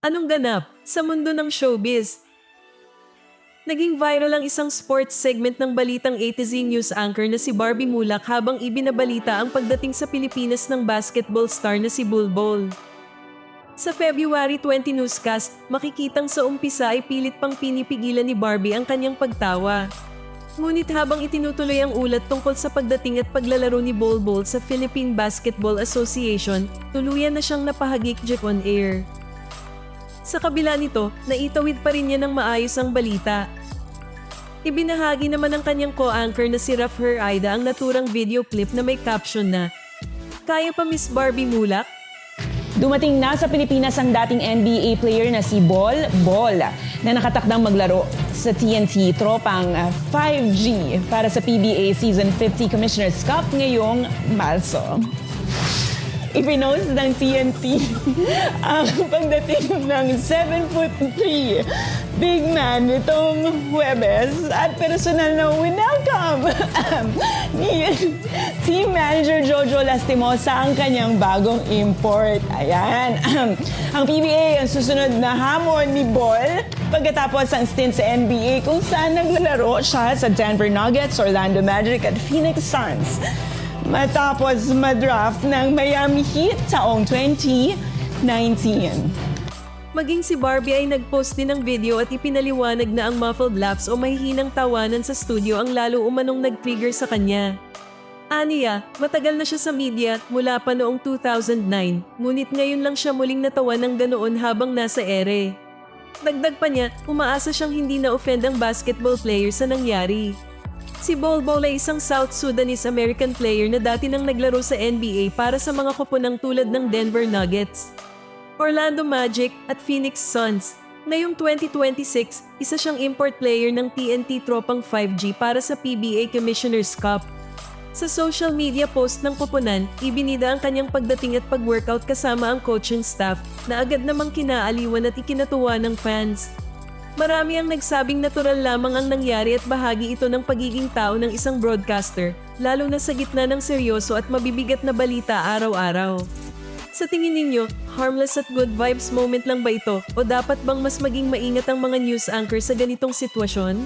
Anong ganap sa mundo ng showbiz? Naging viral ang isang sports segment ng balitang A to Z News anchor na si Barbie Mulak habang ibinabalita ang pagdating sa Pilipinas ng basketball star na si Bulbul. Sa February 20 newscast, makikitang sa umpisa ay pilit pang pinipigilan ni Barbie ang kanyang pagtawa. Ngunit habang itinutuloy ang ulat tungkol sa pagdating at paglalaro ni Bulbul sa Philippine Basketball Association, tuluyan na siyang napahagik on air. Sa kabila nito, naitawid pa rin niya ng maayos ang balita. Ibinahagi naman ng kanyang co-anchor na si Raf Aida ang naturang video clip na may caption na, "Kaya pa Miss Barbie Mulak?" Dumating na sa Pilipinas ang dating NBA player na si Bol na nakatakdang maglaro sa TNT Tropang 5G para sa PBA Season 50 Commissioner's Cup ngayong Marso. Ipinost ng TNT ang pagdating ng 7'3" big man nitong Huwebes at personal na winelcome ni team manager Jojo Lastimosa ang kanyang bagong import. Ayan. Ang PBA ang susunod na hamon ni Bol pagkatapos ang stint sa NBA kung saan naglalaro siya sa Denver Nuggets, Orlando Magic at Phoenix Suns. Matapos madraft ng Miami Heat taong 2019. Maging si Barbie ay nag-post din ng video at ipinaliwanag na ang muffled laughs o mahihinang tawanan sa studio ang lalo umanong nag-trigger sa kanya. Aniya, matagal na siya sa media mula pa noong 2009, ngunit ngayon lang siya muling natawa ng ganoon habang nasa ere. Dagdag pa niya, umaasa siyang hindi na-offend ang basketball player sa nangyari. Si Bulbul ay isang South Sudanese-American player na dati nang naglaro sa NBA para sa mga koponang tulad ng Denver Nuggets, Orlando Magic at Phoenix Suns. Ngayong 2026, isa siyang import player ng TNT Tropang 5G para sa PBA Commissioner's Cup. Sa social media post ng koponan, ibinida ang kanyang pagdating at pag-workout kasama ang coaching staff na agad namang kinaaliwan at ikinatuwa ng fans. Marami ang nagsabing natural lamang ang nangyari at bahagi ito ng pagiging tao ng isang broadcaster, lalo na sa gitna ng seryoso at mabibigat na balita araw-araw. Sa tingin ninyo, harmless at good vibes moment lang ba ito o dapat bang mas maging maingat ang mga news anchor sa ganitong sitwasyon?